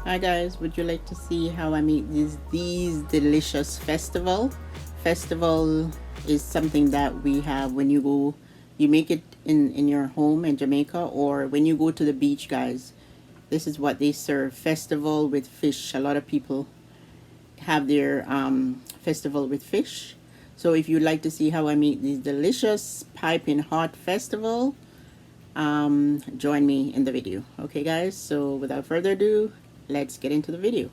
Hi guys, would you like to see how I make these delicious festival? Festival is something that we have when you go, you make it in your home in Jamaica, or when you go to the beach, guys. This is what they serve, festival with fish. A lot of people have their festival with fish. So if you'd like to see how I make these delicious piping hot festival, join me in the video. Okay guys, so without further ado, let's get into the video.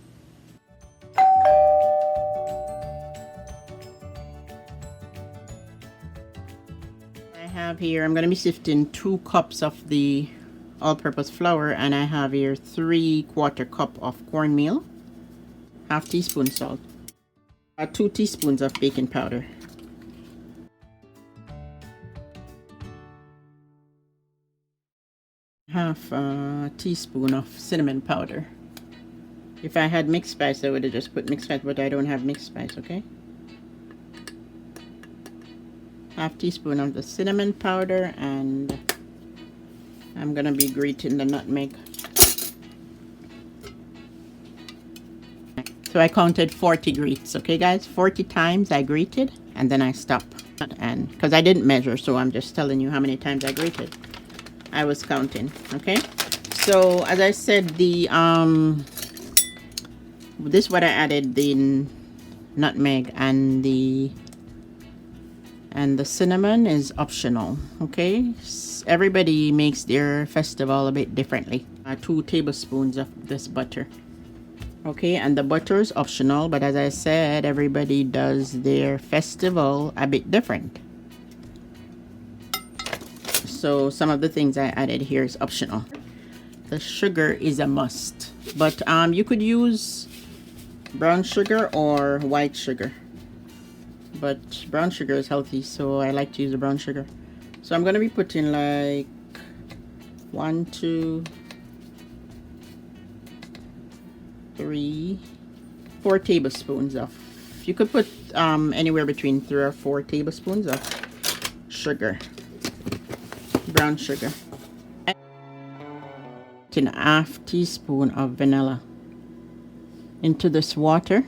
I have here, I'm going to be sifting 2 cups of the all-purpose flour, and I have here 3/4 cup of cornmeal, half teaspoon salt, 2 teaspoons of baking powder, half a teaspoon of cinnamon powder. If I had mixed spice, I would have just put mixed spice, but I don't have mixed spice, okay? Half teaspoon of the cinnamon powder, and I'm gonna be grating the nutmeg. So I counted 40 grates, okay guys? 40 times I grated, and then I stopped. And because I didn't measure, so I'm just telling you how many times I grated. I was counting, okay? So as I said, the this is what I added, the nutmeg and the cinnamon is optional, okay? Everybody makes their festival a bit differently. 2 tablespoons of this butter, okay? And the butter is optional, but as I said, everybody does their festival a bit different. So some of the things I added here is optional. The sugar is a must, but you could use brown sugar or white sugar, but brown sugar is healthy, so I like to use the brown sugar. So I'm going to be putting like 1, 2, 3, 4 tablespoons of, you could put anywhere between 3 or 4 tablespoons of sugar, brown sugar, and a half teaspoon of vanilla into this water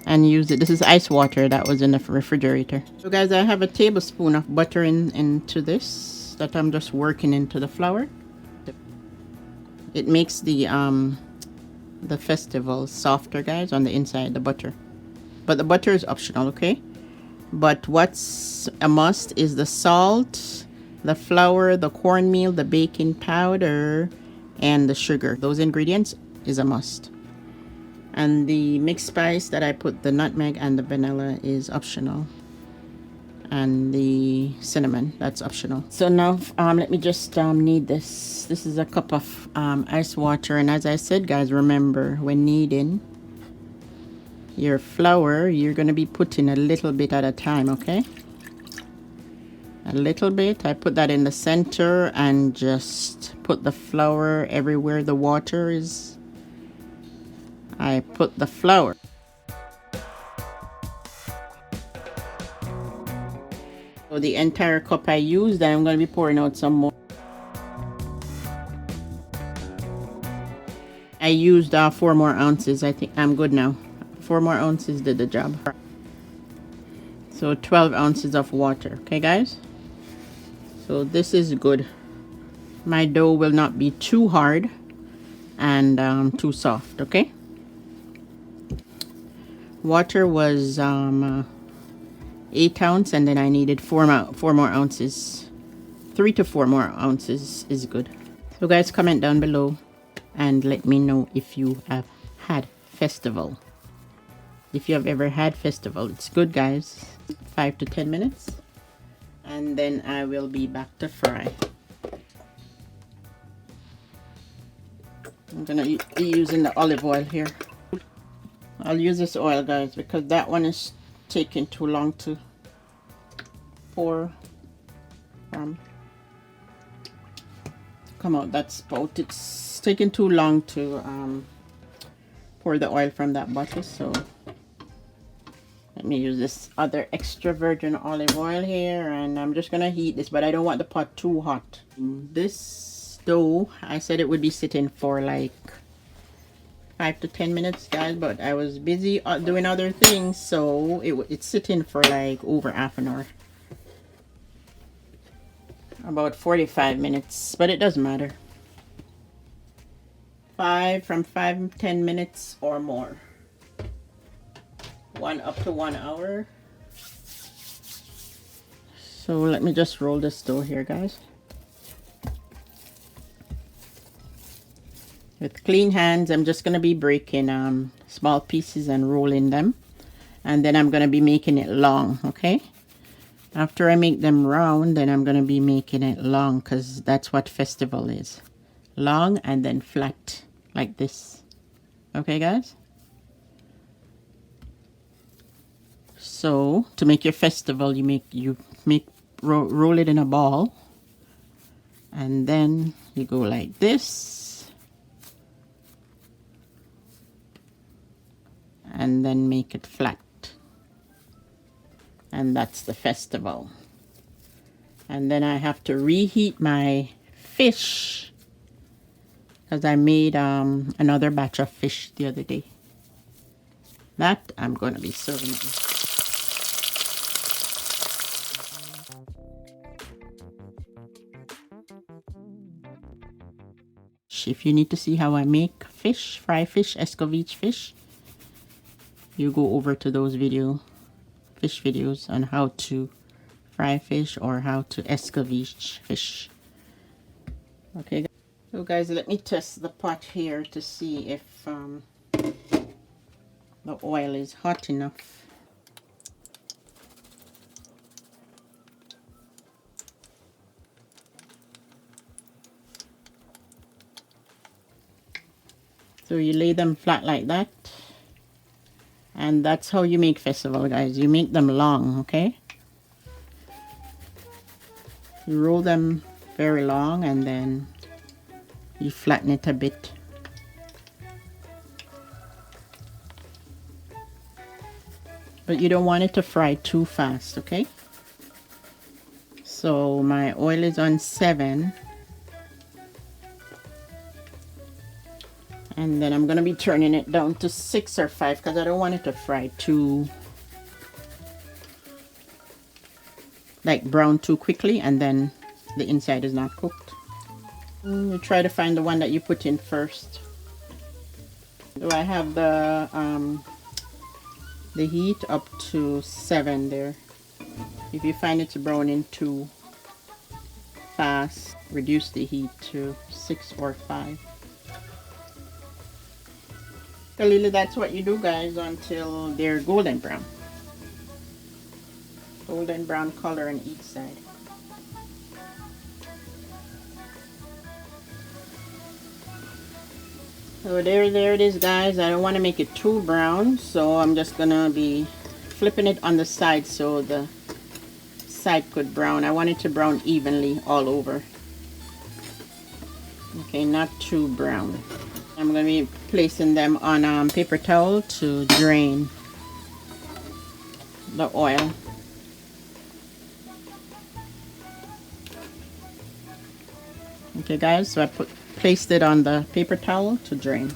and use it. This is ice water that was in the refrigerator. So guys, I have a tablespoon of butter into this that I'm just working into the flour. It makes the festival softer, guys, on the inside, the butter. But the butter is optional, okay? But what's a must is the salt, the flour, the cornmeal, the baking powder, and the sugar. Those ingredients is a must. And the mixed spice that I put, the nutmeg and the vanilla, is optional. And the cinnamon, that's optional. So now let me just knead this. This is a cup of ice water. And as I said, guys, remember, when kneading your flour, you're going to be putting a little bit at a time, okay? A little bit. I put that in the center and just put the flour everywhere the water is. I put the flour. So the entire cup I used, and I'm going to be pouring out some more. I used 4 more ounces. I think I'm good now. 4 more ounces did the job. So 12 ounces of water. Okay, guys? So this is good. My dough will not be too hard and too soft, okay? Water was 8 ounces, and then I needed 4 more ounces. 3 to 4 more ounces is good. So guys, comment down below and let me know if you have had festival. If you have ever had festival, it's good, guys. 5 to 10 minutes, and then I will be back to fry. I'm gonna be using the olive oil here. I'll use this oil, guys, because that one is taking too long to pour come out that spout. It's taking too long to pour the oil from that bottle, so let me use this other extra virgin olive oil here, and I'm just gonna heat this, but I don't want the pot too hot. This dough, I said it would be sitting for like 5 to 10 minutes, guys, but I was busy doing other things, so it's sitting for like over half an hour. About 45 minutes, but it doesn't matter. 5 to 10 minutes or more. Up to 1 hour. So let me just roll this dough here, guys. With clean hands, I'm just going to be breaking small pieces and rolling them. And then I'm going to be making it long, okay? After I make them round, then I'm going to be making it long, because that's what festival is. Long and then flat, like this. Okay, guys? So, to make your festival, you roll it in a ball. And then you go like this. And then make it flat. And that's the festival. And then I have to reheat my fish, because I made another batch of fish the other day. That I'm going to be serving it. If you need to see how I make fish, fry fish, escovitch fish, you go over to those fish videos on how to fry fish or how to escovitch fish. Okay, so guys, let me test the pot here to see if the oil is hot enough. So you lay them flat like that. And that's how you make festival, guys. You make them long, okay? You roll them very long and then you flatten it a bit. But you don't want it to fry too fast, okay? So my oil is on 7. And then I'm going to be turning it down to 6 or 5 because I don't want it to fry too, like brown too quickly, and then the inside is not cooked. You try to find the one that you put in first. So I have the heat up to 7 there. If you find it's browning too fast, reduce the heat to 6 or 5. So really, that's what you do, guys, until they're golden brown. Golden brown color on each side. So there it is, guys. I don't want to make it too brown, so I'm just gonna be flipping it on the side so the side could brown. I want it to brown evenly all over. Okay, not too brown. I'm going to be placing them on paper towel to drain the oil. Okay, guys, so I placed it on the paper towel to drain.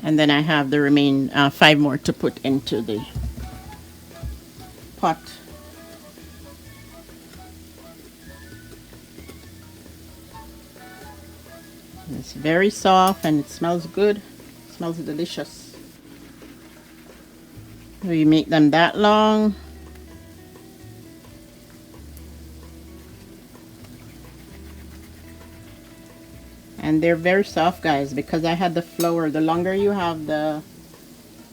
And then I have the remaining 5 more to put into the pot. It's very soft and it smells good. It smells delicious. We make them that long. And they're very soft, guys, because I had the flour. The longer you have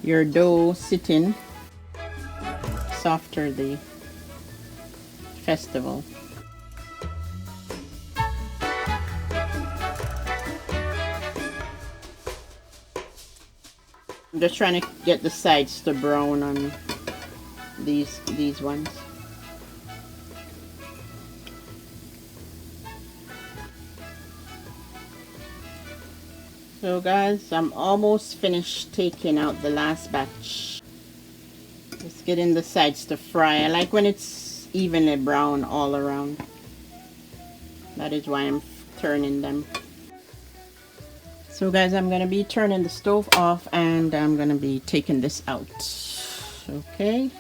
your dough sitting, softer the festival. I'm just trying to get the sides to brown on these ones. So guys, I'm almost finished taking out the last batch. Just getting the sides to fry. I like when it's evenly brown all around. That is why I'm turning them. So guys, I'm gonna be turning the stove off and I'm gonna be taking this out. Okay.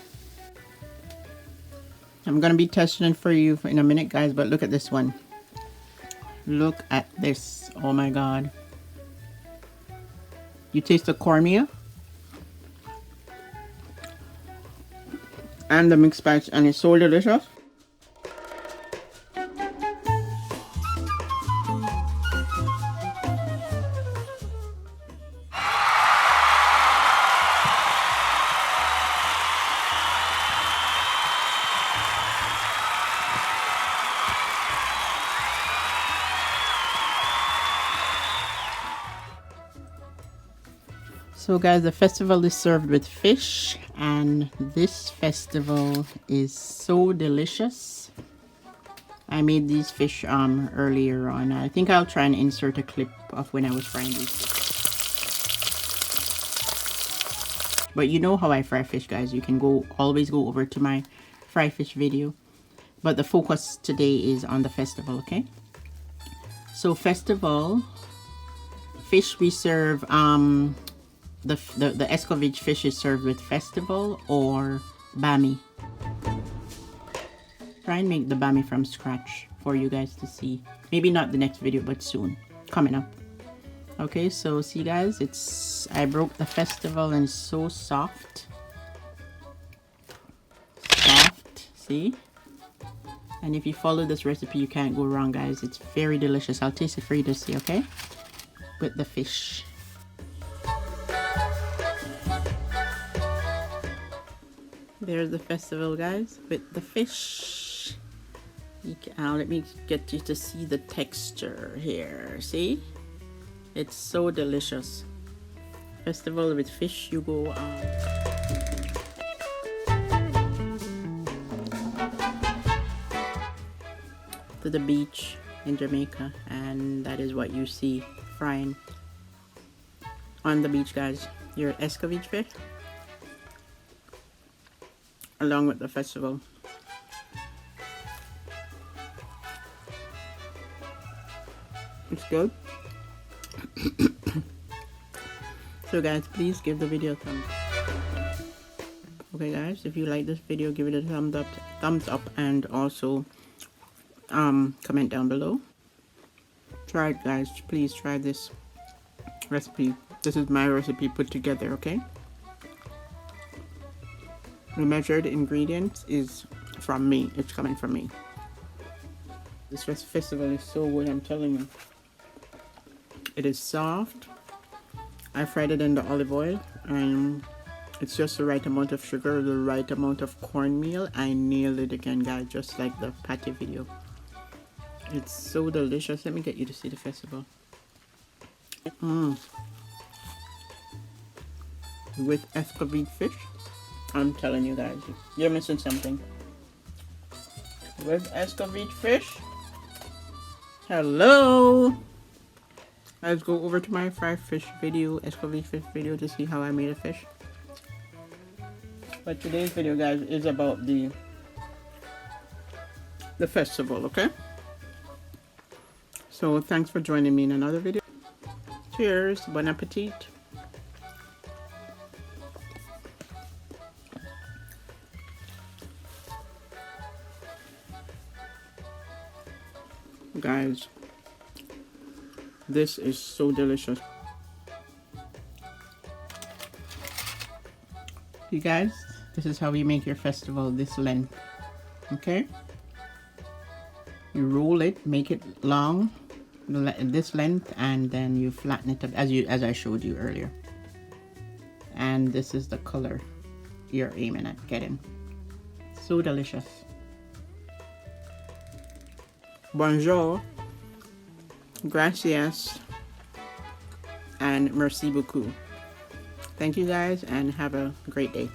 I'm gonna be testing it for you in a minute, guys, but look at this one. Look at this. Oh my god. You taste the cornmeal and the mixed spice, and it's so delicious. So guys, the festival is served with fish, and this festival is so delicious. I made these fish earlier on. I think I'll try and insert a clip of when I was frying these. But you know how I fry fish, guys. You can always go over to my fry fish video. But the focus today is on the festival, okay? So festival fish, we serve the escovitch fish is served with festival or bami. Try and make the bami from scratch for you guys to see. Maybe not the next video, but soon coming up. Okay, so see guys, I broke the festival and it's so soft. See? And if you follow this recipe, you can't go wrong, guys. It's very delicious. I'll taste it for you to see, okay? With the fish. There's the festival, guys, with the fish. Let me get you to see the texture here. See? It's so delicious. Festival with fish, you go to the beach in Jamaica, and that is what you see frying on the beach, guys. Your escovitch fish along with the festival. It's good. So guys, please give the video a thumbs up. Okay guys, if you like this video, give it a thumbs up, and also comment down below. Try it, guys. Please try this recipe. This is my recipe put together, okay? The measured ingredients is from me. It's coming from me. This festival is so good, I'm telling you. It is soft. I fried it in the olive oil, and it's just the right amount of sugar, the right amount of cornmeal. I nailed it again, guys, just like the patty video. It's so delicious. Let me get you to see the festival. With escovitch fish. I'm telling you guys, you're missing something. With escovitch fish. Hello. Let's go over to my fried fish video, escovitch fish video, to see how I made a fish. But today's video, guys, is about the festival, okay? So thanks for joining me in another video. Cheers, bon appetit. Guys, this is so delicious. You guys, this is how you make your festival this length, okay? You roll it, make it long, this length, and then you flatten it up as I showed you earlier. And this is the color you're aiming at getting. So delicious. Bonjour, gracias, and merci beaucoup. Thank you guys, and have a great day.